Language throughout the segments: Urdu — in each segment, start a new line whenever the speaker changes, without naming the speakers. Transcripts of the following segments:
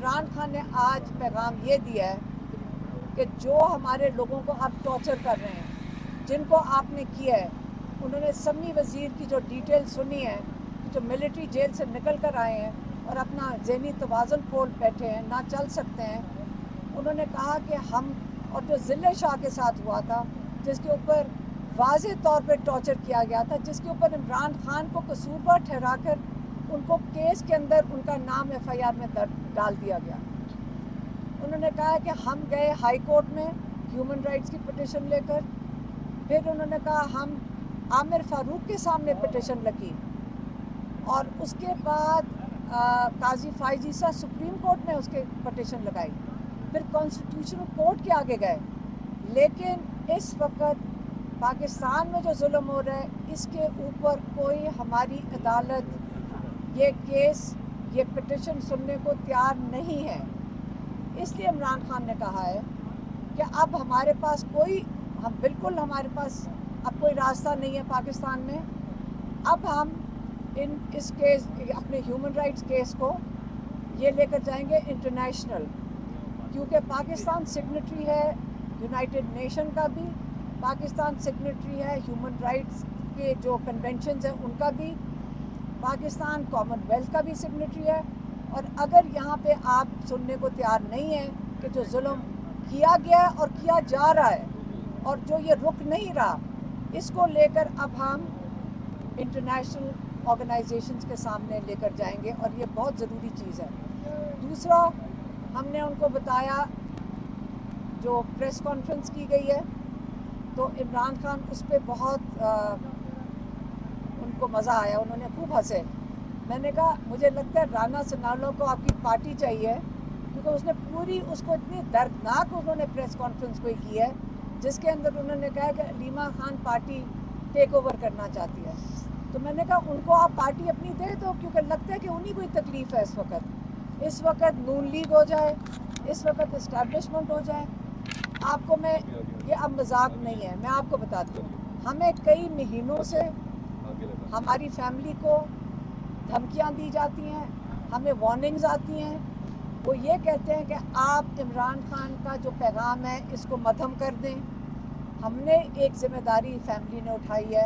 عمران خان نے آج پیغام یہ دیا ہے کہ جو ہمارے لوگوں کو آپ ٹارچر کر رہے ہیں، جن کو آپ نے کیا ہے، انہوں نے سمیع وزیر کی جو ڈیٹیل سنی ہے، جو ملٹری جیل سے نکل کر آئے ہیں اور اپنا ذہنی توازن کھول بیٹھے ہیں، نہ چل سکتے ہیں، انہوں نے کہا کہ ہم، اور جو ذلِ شاہ کے ساتھ ہوا تھا، جس کے اوپر واضح طور پہ ٹارچر کیا گیا تھا، جس کے اوپر عمران خان کو قصوروار ٹھہرا کر ان کو کیس کے اندر ان کا نام ایف آئی آر میں ڈال دیا گیا۔ انہوں نے کہا کہ ہم گئے ہائی کورٹ میں ہیومن رائٹس کی پٹیشن لے کر، پھر انہوں نے کہا ہم عامر فاروق کے سامنے پٹیشن لگی، اور اس کے بعد قاضی فائز عیسیٰ سپریم کورٹ میں اس کے پٹیشن لگائی، پھر کانسٹیٹیوشنل کورٹ کے آگے گئے۔ لیکن اس وقت پاکستان میں جو ظلم ہو رہا ہے، اس کے اوپر کوئی ہماری عدالت یہ کیس، یہ پٹیشن سننے کو تیار نہیں ہے۔ اس لیے عمران خان نے کہا ہے کہ اب ہمارے پاس ہمارے پاس اب کوئی راستہ نہیں ہے پاکستان میں۔ اب ہم اس کیس، اپنے ہیومن رائٹس کیس کو یہ لے کر جائیں گے انٹرنیشنل، کیونکہ پاکستان سگنیٹری ہے یونائٹڈ نیشن کا بھی، پاکستان سگنیٹری ہے ہیومن رائٹس کے جو کنونشنز ہیں ان کا بھی، پاکستان کامن ویلتھ کا بھی سگنیٹری ہے۔ اور اگر یہاں پہ آپ سننے کو تیار نہیں ہیں کہ جو ظلم کیا گیا ہے اور کیا جا رہا ہے اور جو یہ رک نہیں رہا، اس کو لے کر اب ہم انٹرنیشنل آرگنائزیشنز کے سامنے لے کر جائیں گے، اور یہ بہت ضروری چیز ہے۔ دوسرا، ہم نے ان کو بتایا، جو پریس کانفرنس کی گئی ہے تو عمران خان اس پہ بہت ان کو مزہ آیا، انہوں نے خوب ہنسے۔ میں نے کہا مجھے لگتا ہے رانا ثناءاللہ کو آپ کی پارٹی چاہیے، کیونکہ اس نے اس کو اتنی دردناک انہوں نے پریس کانفرنس کوئی کی ہے، جس کے اندر انہوں نے کہا کہ Alima Khan party take over کرنا چاہتی ہے۔ تو میں نے کہا ان کو آپ پارٹی اپنی دے دو، کیونکہ لگتا ہے کہ انہیں کوئی تکلیف ہے اس وقت نون لیگ ہو جائے، اس وقت اسٹیبلشمنٹ ہو جائے۔ آپ کو میں یہ اب مذاق نہیں ہے، میں آپ کو بتاتی ہوں، ہمیں کئی مہینوں سے ہماری فیملی کو دھمکیاں دی جاتی ہیں، ہمیں وارننگز آتی ہیں، وہ یہ کہتے ہیں کہ آپ عمران خان کا جو پیغام ہے اس کو مدھم کر دیں۔ ہم نے ایک ذمہ داری فیملی نے اٹھائی ہے،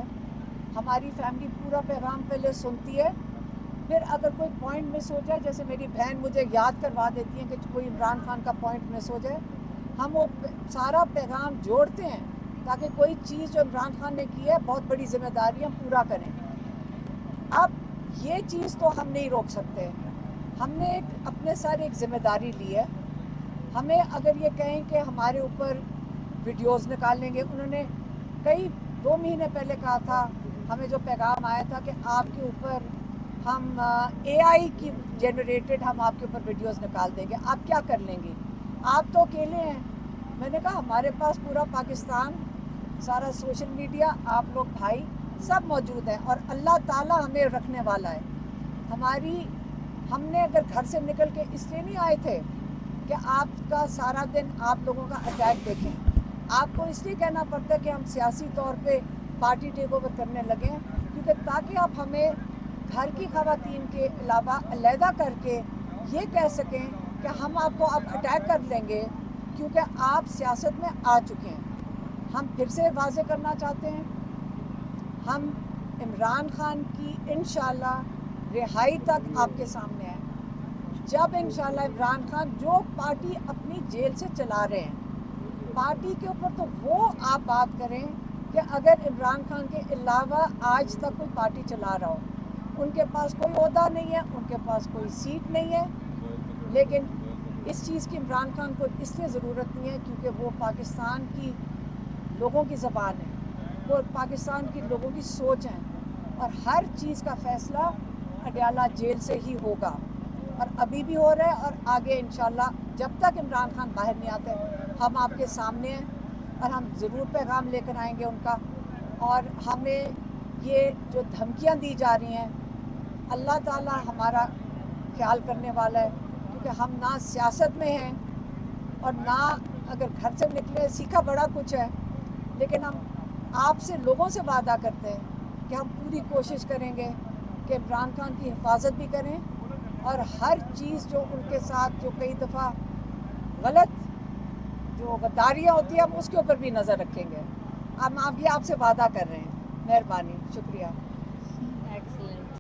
ہماری فیملی پورا پیغام پہلے سنتی ہے، پھر اگر کوئی پوائنٹ مس ہو جائے، جیسے میری بہن مجھے یاد کروا دیتی ہیں کہ کوئی عمران خان کا پوائنٹ مس ہو جائے، ہم وہ سارا پیغام جوڑتے ہیں تاکہ کوئی چیز جو عمران خان نے کی ہے، بہت بڑی ذمہ داری ہم پورا کریں۔ اب یہ چیز تو ہم نہیں روک سکتے، ہم نے اپنے ساتھ ایک ذمہ داری لی ہے۔ ہمیں اگر یہ کہیں کہ ہمارے اوپر ویڈیوز نکال لیں گے، انہوں نے 2 مہینے پہلے کہا تھا، ہمیں جو پیغام آیا تھا کہ آپ کے اوپر ہم اے آئی کی جنریٹڈ ہم آپ کے اوپر ویڈیوز نکال دیں گے، آپ کیا کر لیں گے؟ آپ تو اکیلے ہیں۔ میں نے کہا ہمارے پاس پورا پاکستان، سارا سوشل میڈیا، آپ لوگ بھائی سب موجود ہیں، اور اللہ تعالیٰ ہمیں رکھنے والا ہے۔ ہم نے اگر گھر سے نکل کے اس لیے نہیں آئے تھے کہ آپ کا سارا دن آپ لوگوں کا اٹیک دیکھیں، آپ کو اس لیے کہنا پڑتا ہے کہ ہم سیاسی طور پہ پارٹی ٹیک اوور کرنے لگے ہیں، کیونکہ تاکہ آپ ہمیں گھر کی خواتین کے علاوہ علیحدہ کر کے یہ کہہ سکیں کہ ہم آپ کو اب اٹیک کر لیں گے، کیونکہ آپ سیاست میں آ چکے ہیں۔ ہم پھر سے واضح کرنا چاہتے ہیں، ہم عمران خان کی انشاءاللہ رہائی تک آپ کے سامنے ہے۔ جب انشاءاللہ عمران خان جو پارٹی اپنی جیل سے چلا رہے ہیں، پارٹی کے اوپر تو وہ آپ بات کریں کہ اگر عمران خان کے علاوہ آج تک کوئی پارٹی چلا رہا ہو، ان کے پاس کوئی عہدہ نہیں ہے، ان کے پاس کوئی سیٹ نہیں ہے، لیکن اس چیز کی عمران خان کو اس لیے ضرورت نہیں ہے کیونکہ وہ پاکستان کی لوگوں کی زبان ہے، وہ پاکستان کی لوگوں کی سوچ ہے، اور ہر چیز کا فیصلہ اڈیالہ جیل سے ہی ہوگا، اور ابھی بھی ہو رہا ہے، اور آگے انشاءاللہ جب تک عمران خان باہر نہیں آتے ہم آپ کے سامنے ہیں، اور ہم ضرور پیغام لے کر آئیں گے ان کا۔ اور ہمیں یہ جو دھمکیاں دی جا رہی ہیں، اللہ تعالیٰ ہمارا خیال کرنے والا ہے، کیونکہ ہم نہ سیاست میں ہیں اور نہ اگر گھر سے نکلے، سیکھا بڑا کچھ ہے، لیکن ہم آپ سے، لوگوں سے وعدہ کرتے ہیں کہ ہم پوری کوشش کریں گے کہ عمران خان کی حفاظت بھی کریں، اور ہر چیز جو ان کے ساتھ جو کئی دفعہ غلط جو غداریاں ہوتی ہیں ہم اس کے اوپر بھی نظر رکھیں گے. ہم آپ سے وعدہ کر رہے ہیں. مہربانی، شکریہ.